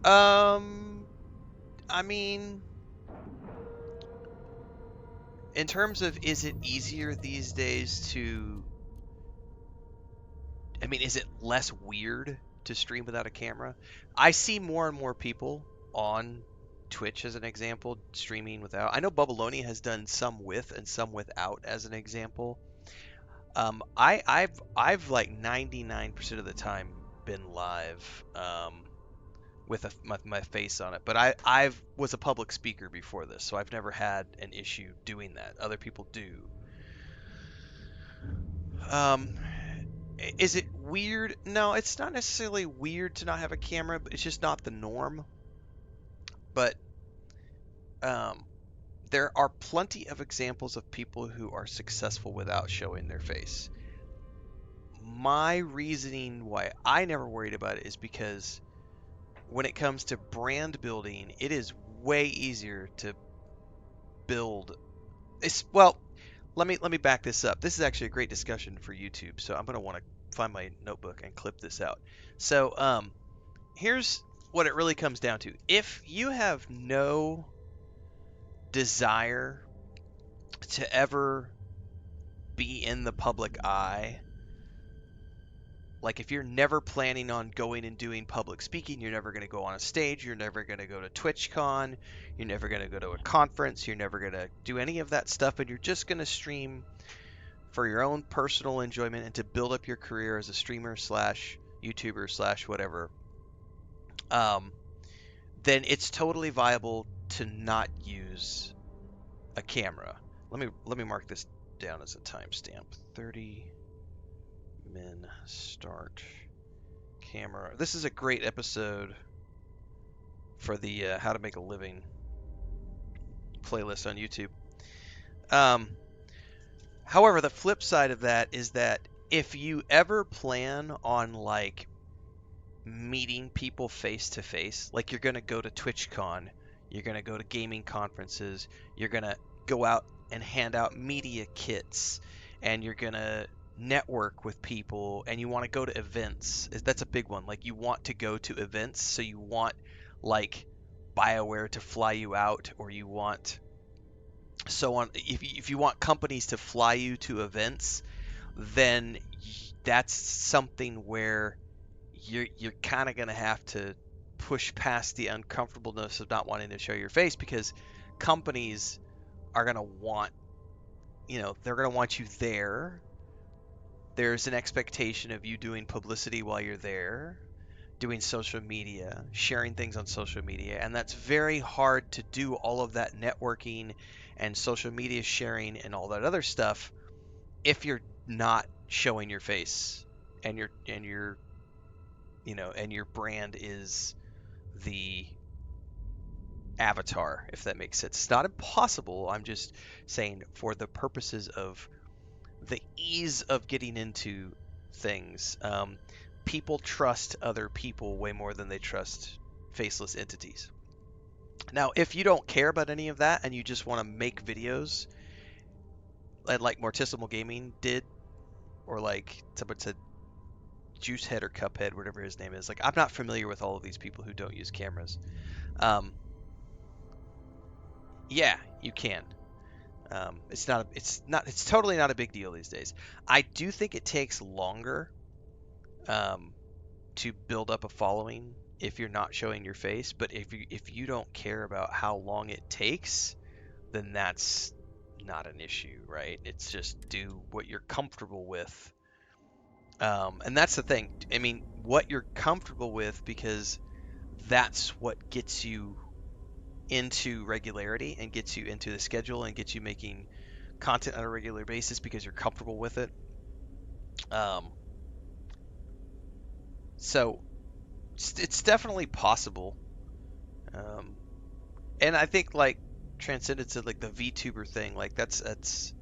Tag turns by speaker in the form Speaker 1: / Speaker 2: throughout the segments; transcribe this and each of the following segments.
Speaker 1: Um, I mean, in terms of is it easier these days to, I mean, is it less weird to stream without a camera? I see more and more people on Twitch, as an example, streaming without. I know Bubbaloni has done some with and some without, as an example. I've like 99% of the time been live with my face on it, but I've was a public speaker before this, so I've never had an issue doing that. Other people do. Um, is it weird? No, it's not necessarily weird to not have a camera, but it's just not the norm. But um, there are plenty of examples of people who are successful without showing their face. My reasoning why I never worried about it is because when it comes to brand building, it is way easier to build. Well, let me back this up. This is actually a great discussion for YouTube, so I'm gonna want to find my notebook and clip this out. So here's what it really comes down to. If you have no desire to ever be in the public eye, like if you're never planning on going and doing public speaking, you're never going to go on a stage, you're never going to go to TwitchCon, you're never going to go to a conference, you're never going to do any of that stuff, and you're just going to stream for your own personal enjoyment and to build up your career as a streamer slash YouTuber slash whatever, um, then it's totally viable to not use a camera. Let me mark this down as a timestamp. 30 min start camera. This is a great episode for the How to Make a Living playlist on YouTube. However, the flip side of that is that if you ever plan on like meeting people face to face, like you're going to go to TwitchCon, you're going to go to gaming conferences, you're going to go out and hand out media kits, and you're going to network with people, and you want to go to events. That's a big one. Like you want to go to events, so you want like BioWare to fly you out, or you want so on. If you want companies to fly you to events, then that's something where you're kind of going to have to push past the uncomfortableness of not wanting to show your face, because companies are going to want, they're going to want you there. There's an expectation of you doing publicity while you're there, doing social media, sharing things on social media, and that's very hard to do all of that networking and social media sharing and all that other stuff if you're not showing your face and your brand is the avatar, if that makes sense. It's not impossible. I'm just saying for the purposes of the ease of getting into things, people trust other people way more than they trust faceless entities. Now, if you don't care about any of that and you just want to make videos, and like Morticimal Gaming did, or like someone said, Juicehead or Cuphead, whatever his name is. Like, I'm not familiar with all of these people who don't use cameras. Um, yeah, you can. It's totally not a big deal these days. I do think it takes longer um, to build up a following if you're not showing your face. But if you don't care about how long it takes, then that's not an issue, right? It's just do what you're comfortable with. And that's the thing. I mean, what you're comfortable with, because that's what gets you into regularity and gets you into the schedule and gets you making content on a regular basis because you're comfortable with it. Um, so it's definitely possible. Um, and I think like Transcendence said, like the VTuber thing, like that's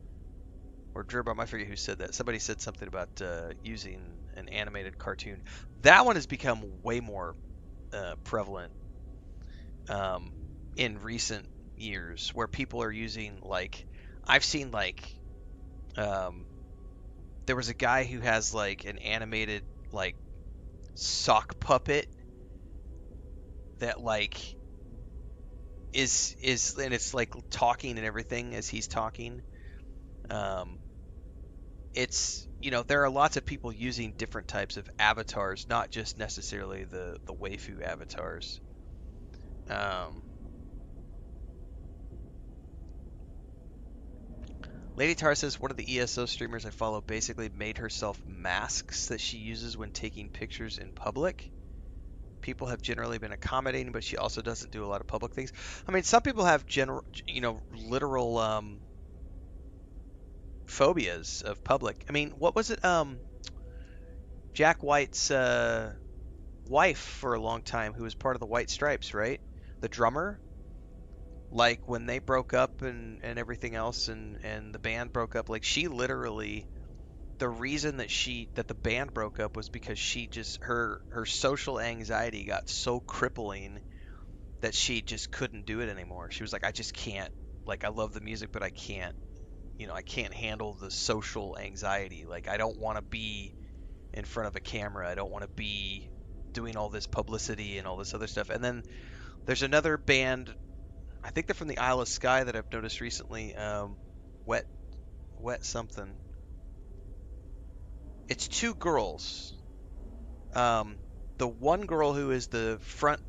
Speaker 1: or Gerbom, I forget who said that. Somebody said something about using an animated cartoon. That one has become way more prevalent um, in recent years, where people are using like I've seen like there was a guy who has like an animated like sock puppet that like is and it's like talking and everything as he's talking. Um, it's there are lots of people using different types of avatars, not just necessarily the waifu avatars. Um, Lady Tar says one of the ESO streamers I follow basically made herself masks that she uses when taking pictures in public. People have generally been accommodating, but she also doesn't do a lot of public things. I mean, some people have literal phobias of public. I mean, what was it? Jack White's wife for a long time, who was part of the White Stripes, right? The drummer. Like when they broke up and everything else, and the band broke up, like she literally, the reason that the band broke up was because she just her social anxiety got so crippling that she just couldn't do it anymore. She was like, I just can't. Like, I love the music, but I can't. I can't handle the social anxiety. Like, I don't want to be in front of a camera. I don't want to be doing all this publicity and all this other stuff. And then there's another band. I think they're from the Isle of Skye that I've noticed recently. Wet, wet something. It's two girls. Um, the one girl who is the front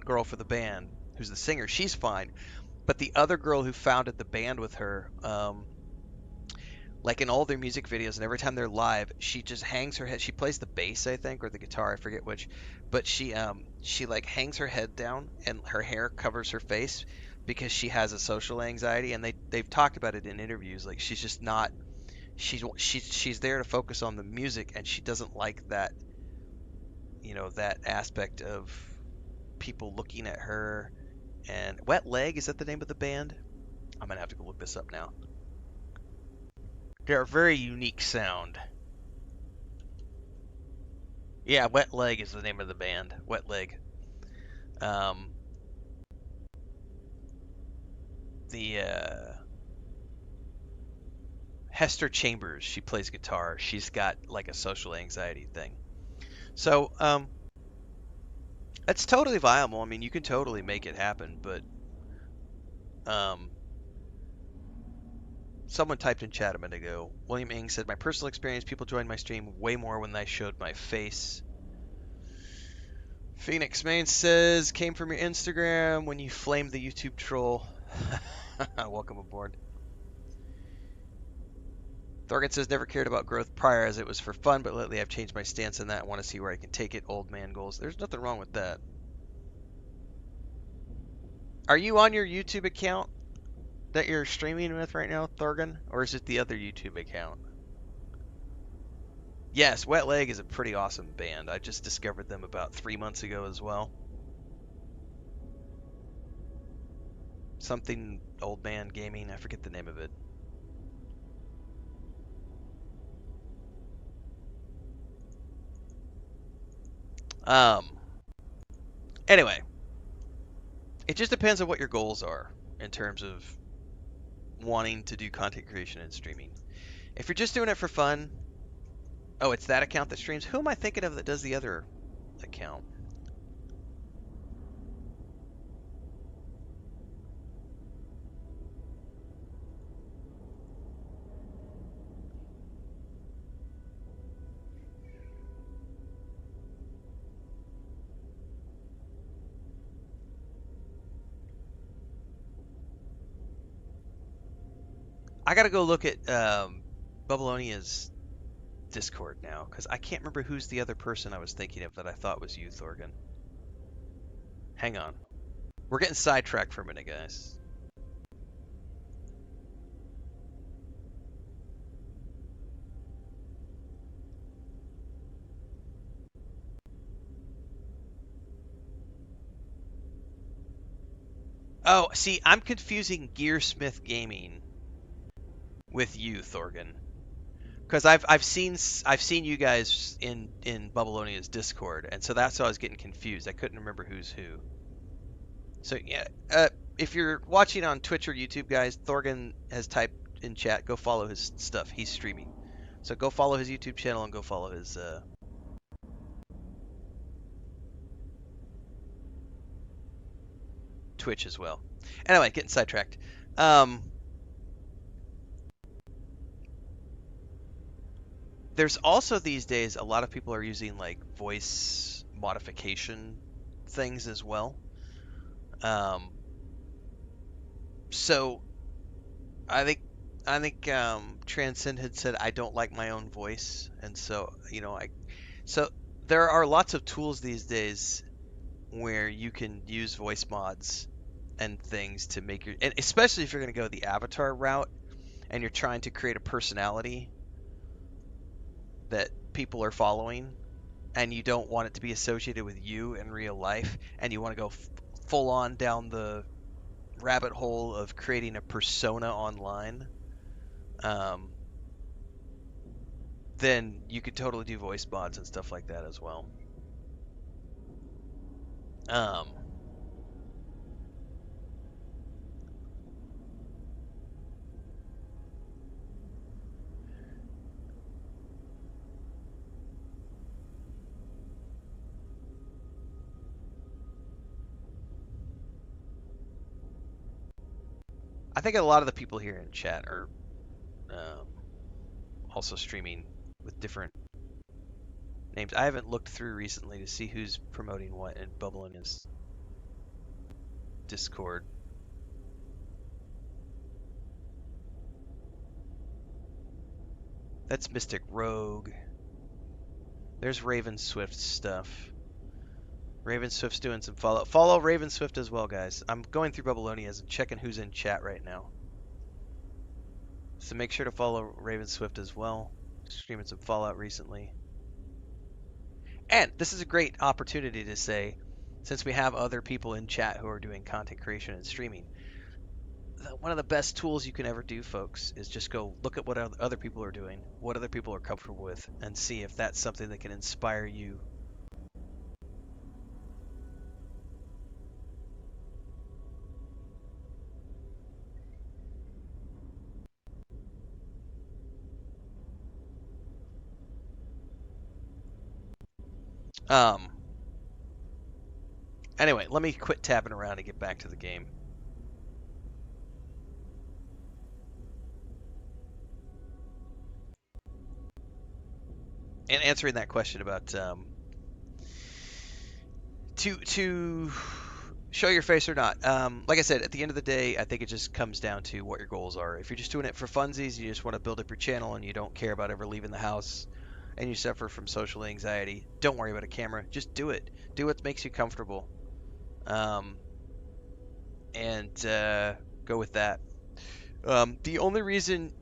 Speaker 1: girl for the band, who's the singer, she's fine. But the other girl who founded the band with her, like in all their music videos and every time they're live, she just hangs her head. She plays the bass, I think, or the guitar, I forget which. But she like hangs her head down and her hair covers her face because she has a social anxiety. And they've talked about it in interviews. Like she's just not. She's there to focus on the music, and she doesn't like that. That aspect of people looking at her. And Wet Leg, is that the name of the band? I'm gonna have to go look this up now. They're a very unique sound. Yeah, Wet Leg is the name of the band. Wet Leg. Um, the Hester Chambers, she plays guitar. She's got like a social anxiety thing. So, it's totally viable. I mean, you can totally make it happen, but um, someone typed in chat a minute ago. William Ing said, "My personal experience, people joined my stream way more when I showed my face." Phoenix Main says, "Came from your Instagram when you flamed the YouTube troll." Welcome aboard. Thorgan says, "Never cared about growth prior as it was for fun, but lately I've changed my stance on that. I want to see where I can take it. Old man goals." There's nothing wrong with that. Are you on your YouTube account that you're streaming with right now, Thorgan? Or is it the other YouTube account? Yes, Wet Leg is a pretty awesome band. I just discovered them about 3 months ago as well. Something Old Man Gaming, I forget the name of it. Um, anyway, it just depends on what your goals are in terms of wanting to do content creation and streaming. If you're just doing it for fun, oh, it's that account that streams. Who am I thinking of that does the other account? I gotta go look at Babylonia's Discord now, because I can't remember who's the other person I was thinking of that I thought was you, Thorgan. Hang on. We're getting sidetracked for a minute, guys. Oh, see, I'm confusing Gearsmith Gaming with you, Thorgan. Because I've seen you guys in Babylonia's Discord, and so that's why I was getting confused. I couldn't remember who's who. So yeah, if you're watching on Twitch or YouTube, guys, Thorgan has typed in chat. Go follow his stuff. He's streaming, so go follow his YouTube channel and go follow his. Twitch as well. Anyway, getting sidetracked. Um, there's also these days a lot of people are using like voice modification things as well. Um, so I think Transcend had said I don't like my own voice, and so so there are lots of tools these days where you can use voice mods and things to make your, and especially if you're going to go the avatar route and you're trying to create a personality that people are following, and you don't want it to be associated with you in real life, and you want to go full on down the rabbit hole of creating a persona online, um, then you could totally do voice mods and stuff like that as well. Um, I think a lot of the people here in chat are um, also streaming with different names. I haven't looked through recently to see who's promoting what and bubbling his Discord. That's Mystic Rogue. There's Raven Swift stuff. Raven Swift's doing some follow. Follow Raven Swift as well, guys. I'm going through Bubblonias and checking who's in chat right now. So make sure to follow Raven Swift as well. Streaming some Fallout recently. And this is a great opportunity to say, since we have other people in chat who are doing content creation and streaming, one of the best tools you can ever do, folks, is just go look at what other people are doing, what other people are comfortable with, and see if that's something that can inspire you. Um, Anyway, let me quit tabbing around and get back to the game. And answering that question about to show your face or not. Like I said, at the end of the day, I think it just comes down to what your goals are. If you're just doing it for funsies, you just want to build up your channel and you don't care about ever leaving the house, and you suffer from social anxiety, don't worry about a camera. Just do it. Do what makes you comfortable. And go with that. The only reason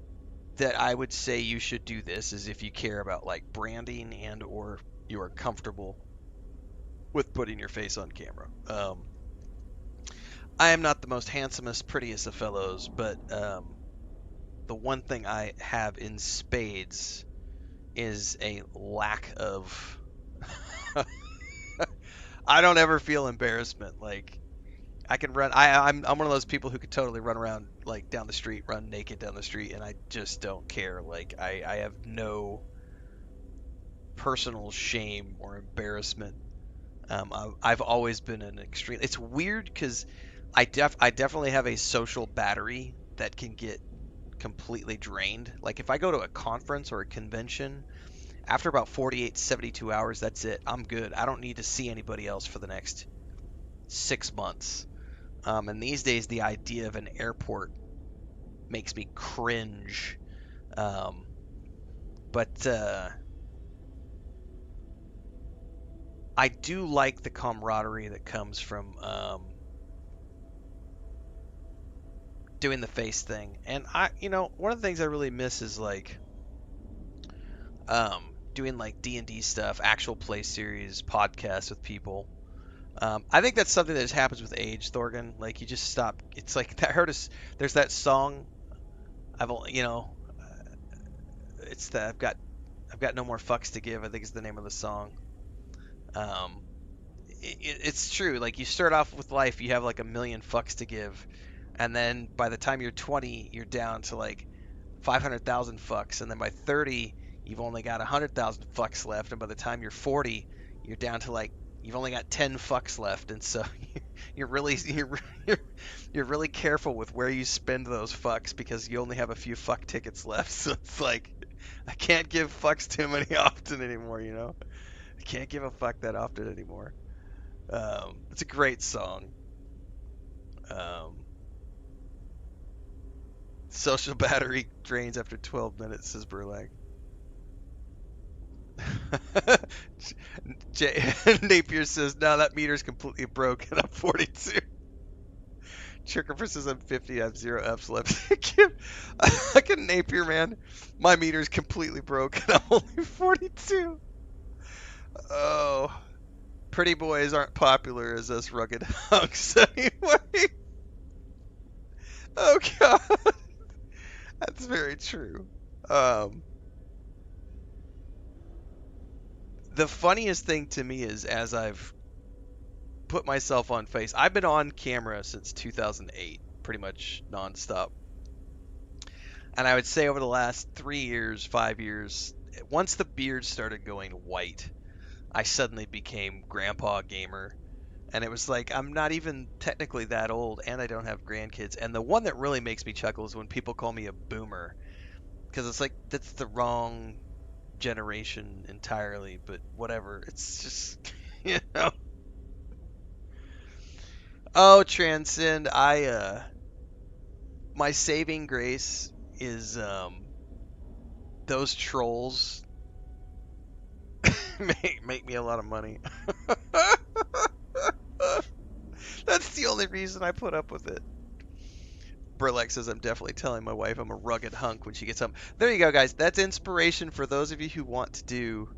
Speaker 1: that I would say you should do this is if you care about like branding and or you are comfortable with putting your face on camera. I am not the most handsomest, prettiest of fellows, but the one thing I have in spades is a lack of. I don't ever feel embarrassment. Like I can run. I'm one of those people who could totally run around like down the street, run naked down the street, and I just don't care. Like I have no personal shame or embarrassment. I've always been an extreme. It's weird because I definitely have a social battery that can get completely drained. Like if I go to a conference or a convention, after about 48, 72 hours, that's it. I'm good. I don't need to see anybody else for the next 6 months. And these days, the idea of an airport makes me cringe. But I do like the camaraderie that comes from doing the face thing. And one of the things I really miss is like doing like D&D stuff, actual play series, podcasts with people. I think that's something that just happens with age, Thorgan. Like you just stop. It's like I heard us. There's that song. It's that I've got no more fucks to give. I think is the name of the song. Um, it's true. Like you start off with life, you have like a million fucks to give, and then by the time you're 20, you're down to like 500,000 fucks, and then by 30, you've only got 100,000 fucks left, and by the time you're 40, you're down to like you've only got 10 fucks left, and so you're really you're, you're really careful with where you spend those fucks because you only have a few fuck tickets left. So it's like I can't give fucks too many often anymore, you know? I can't give a fuck that often anymore. It's a great song. Um, Social battery drains after 12 minutes, says Burlag. Napier says, no, that meter's completely broken. I'm 42. Chickerfer says, I'm 50. I have 0 F's left. Like a Napier, man. My meter's completely broken. I'm only 42. Oh. Pretty boys aren't popular as us rugged hunks anyway. Oh, God. That's very true. Um, the funniest thing to me is as I've put myself on face, I've been on camera since 2008, pretty much nonstop. And I would say over the last 3 years, 5 years, once the beard started going white, I suddenly became grandpa gamer. And it was like, I'm not even technically that old, and I don't have grandkids. And the one that really makes me chuckle is when people call me a boomer. Because it's like, that's the wrong generation entirely, but whatever. It's just, you know. Oh, Transcend, my saving grace is, those trolls make me a lot of money. That's the only reason I put up with it. Burlex says, I'm definitely telling my wife I'm a rugged hunk when she gets home. There you go, guys. That's inspiration for those of you who want to do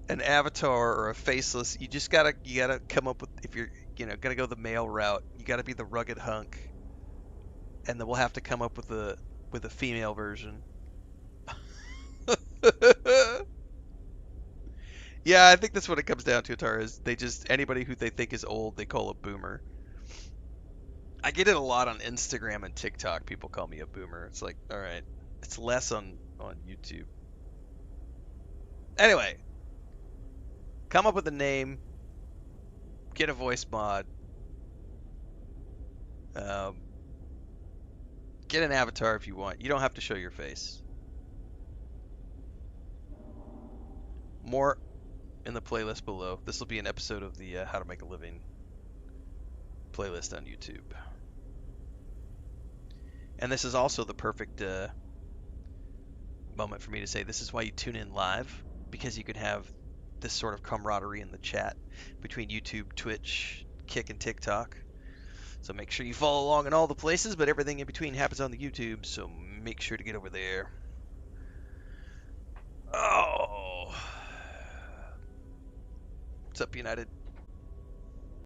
Speaker 1: an avatar or a faceless. You gotta come up with, if you're gonna go the male route, you gotta be the rugged hunk, and then we'll have to come up with a female version. Yeah, I think that's what it comes down to, Atara, is they just, anybody who they think is old, they call a boomer. I get it a lot on Instagram and TikTok. People call me a boomer. It's like, all right, it's less on YouTube. Anyway, come up with a name, get a voice mod, um, get an avatar if you want. You don't have to show your face. More in the playlist below. This will be an episode of the How to Make a Living playlist on YouTube. And this is also the perfect moment for me to say this is why you tune in live, because you can have this sort of camaraderie in the chat between YouTube, Twitch, Kick, and TikTok. So make sure you follow along in all the places, but everything in between happens on the YouTube, so make sure to get over there. Oh. What's up, United?